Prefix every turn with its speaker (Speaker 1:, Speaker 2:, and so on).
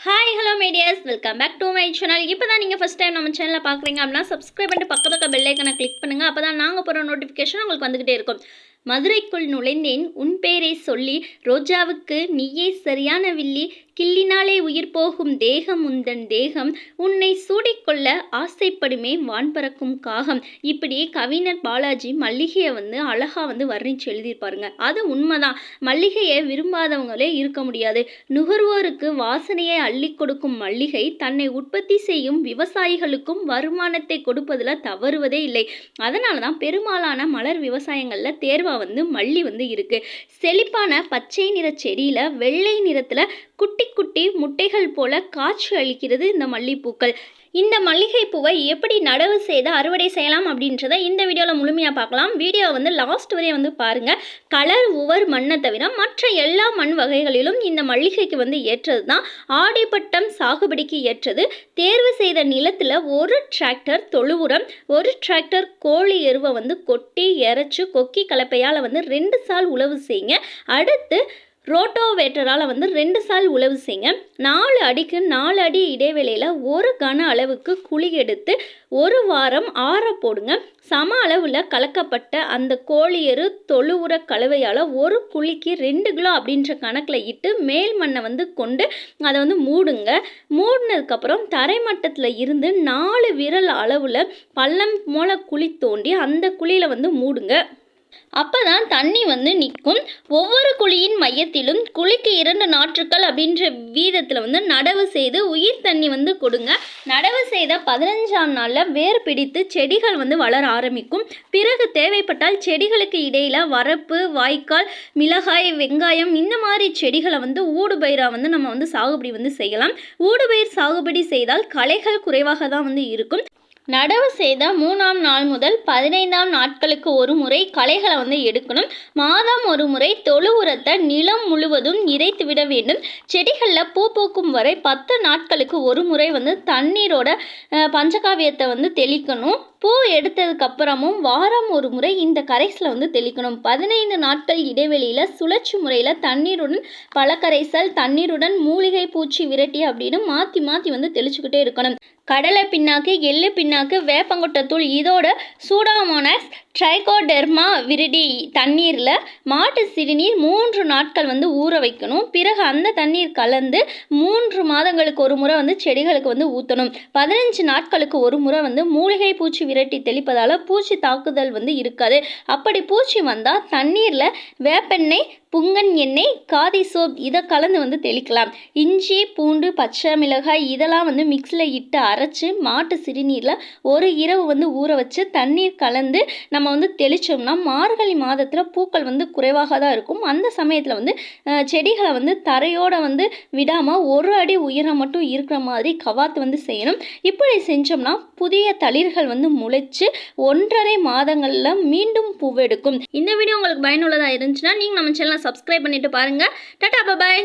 Speaker 1: Hi hello medias welcome back to my channel. இப்போ தான் நீங்கள் ஃபஸ்ட் டைம் நம்ம சேனலில் பார்க்குறீங்க அப்படின்னா சப்ஸ்கிரைப் பண்ணிட்டு பக்கத்தில் பெல் ஐக்கனை கிளிக் பண்ணுங்கள். அப்போ தான் நாங்கள் போகிற நோட்டிஃபிகேஷன் உங்களுக்கு வந்துக்கிட்டே இருக்கும். மதுரைக்குள் நுழைந்தேன் உன் பேரை சொல்லி, ரோஜாவுக்கு நீயே சரியான வில்லி, கிள்ளினாலே உயிர் போகும் தேகம் உந்தன் தேகம், உன்னை சூடிக்கொள்ள ஆசைப்படுமே வான் பறக்கும் காகம். இப்படி கவிஞர் பாலாஜி மல்லிகையை அழகாக வர்ணித்து எழுதியிருப்பாருங்க. அது உண்மைதான். மல்லிகையை விரும்பாதவங்களே இருக்க முடியாது. நுகர்வோருக்கு வாசனையை அள்ளி கொடுக்கும் மல்லிகை தன்னை உற்பத்தி செய்யும் விவசாயிகளுக்கும் வருமானத்தை கொடுப்பதில் தவறுவதே இல்லை. அதனால தான் பெரும்பாலான மலர் விவசாயங்களில் தேர்வாக மல்லி இருக்கு. செழிப்பான பச்சை நிற செடியில வெள்ளை நிறத்துல குட்டி குட்டி முட்டைகள் போல காட்சி அளிக்கிறது இந்த மல்லிப்பூக்கள். இந்த மல்லிகை பூவை எப்படி நடவு செய்து அறுவடை செய்யலாம் அப்படின்றத இந்த வீடியோவில் முழுமையாக பார்க்கலாம். வீடியோவை லாஸ்ட் வரையும் பாருங்கள். கலர் உவர் மண்ணை தவிர மற்ற எல்லா மண் வகைகளிலும் இந்த மல்லிகைக்கு ஏற்றது தான். ஆடிப்பட்டம் சாகுபடிக்கு ஏற்றது. தேர்வு செய்த நிலத்தில் ஒரு டிராக்டர் தொழு உரம், ஒரு டிராக்டர் கோழி எருவை கொட்டி இறைச்சி கொக்கி கலப்பையால் 2 சால் உழவு செய்யுங்க. அடுத்து ரோட்டோவேட்டரால் 2 சால் உழவு செய்யுங்க. 4 அடிக்கு 4 அடி இடைவெளியில் ஒரு கன அளவுக்கு குழி எடுத்து 1 வாரம் ஆற போடுங்க. சம அளவில் கலக்கப்பட்ட அந்த கோழியரு தொழு உர கலவையால் ஒரு குழிக்கு 2 கிலோ அப்படின்ற கணக்கில் இட்டு மேல் மண்ணை கொண்டு அதை மூடுங்க. மூடினதுக்கப்புறம் தரைமட்டத்தில் இருந்து 4 விரல் அளவில் பள்ளம் போல குழி தோண்டி அந்த குழியில் மூடுங்க. அப்போ தான் தண்ணி நிற்கும். ஒவ்வொரு குழியின் மையத்திலும் குழிக்கு 2 நாற்றுக்கள் அப்படின்ற வீதத்தில் நடவு செய்து உயிர் தண்ணி கொடுங்க. நடவு செய்த 15ஆம் நாளில் வேர் பிடித்து செடிகள் வளர ஆரம்பிக்கும். பிறகு தேவைப்பட்டால் செடிகளுக்கு இடையில் வரப்பு, வாய்க்கால், மிளகாய், வெங்காயம் இந்த மாதிரி செடிகளை ஊடுபயிராக நம்ம சாகுபடி செய்யலாம். ஊடுபயிர் சாகுபடி செய்தால் களைகள் குறைவாக தான் இருக்கும். நடவு செய்த 3ஆம் நாள் முதல் 15ஆம் நாட்களுக்கு ஒரு முறை களைகளை எடுக்கணும். மாதம் ஒரு முறை தொழு உரத்தை நிலம் முழுவதும் இறைத்து விட வேண்டும். செடிகளில் பூ பூக்கும் வரை 10 நாட்களுக்கு ஒரு முறை தண்ணீரோட பஞ்சகாவியத்தை தெளிக்கணும். பூ எடுத்ததுக்கு அப்புறமும் வாரம் ஒரு முறை இந்த கரைசலை தெளிக்கணும். 15 நாட்கள் இடைவெளியில் சுழற்சி முறையில் தண்ணீருடன் பழக்கரைசல், தண்ணீருடன் மூலிகை பூச்சி விரட்டி அப்படின்னு மாற்றி மாற்றி தெளிச்சுக்கிட்டே இருக்கணும். கடலை பின்னாக்கு, எள்ளு பின்னாக்கு, வேப்பங்கொட்டத்தூள் இதோட சூடாமோனாஸ், ட்ரைகோடெர்மா விரிடி தண்ணீரில் மாட்டு சிறுநீர் 3 நாட்கள் ஊற வைக்கணும். பிறகு அந்த தண்ணீர் கலந்து 3 மாதங்களுக்கு ஒரு முறை செடிகளுக்கு ஊற்றணும். 15 நாட்களுக்கு ஒரு முறை மூலிகை பூச்சி விரட்டி தெளிப்பதால் பூச்சி தாக்குதல் இருக்காது. அப்படி பூச்சி வந்தால் தண்ணீரில் வேப்பெண்ணெய், புங்கன் எண்ணெய், காதி சோப் இதை கலந்து தெளிக்கலாம். இஞ்சி, பூண்டு, பச்சை மிளகாய் இதெல்லாம் மிக்ஸில் இட்டு அரைச்சி மாட்டு சிறுநீரில் ஒரு இரவு ஊற வச்சு தண்ணீர் கலந்து நம்ம தெளித்தோம்னா மார்கழி மாதத்தில் பூக்கள் குறைவாக தான் இருக்கும். அந்த சமயத்தில் செடிகளை தரையோடு விடாமல் 1 அடி உயரம் மட்டும் இருக்கிற மாதிரி கவாத்து செய்யணும். இப்படி செஞ்சோம்னா புதிய தளிர்கள் முளைச்சு 1.5 மாதங்களில் மீண்டும் பூவெடுக்கும். இந்த வீடியோ உங்களுக்கு பயனுள்ளதாக இருந்துச்சுன்னா நீங்கள் நம்ம சேனலை சப்ஸ்கிரைப் பண்ணிட்டு பாருங்கள். டாடா, பாய்.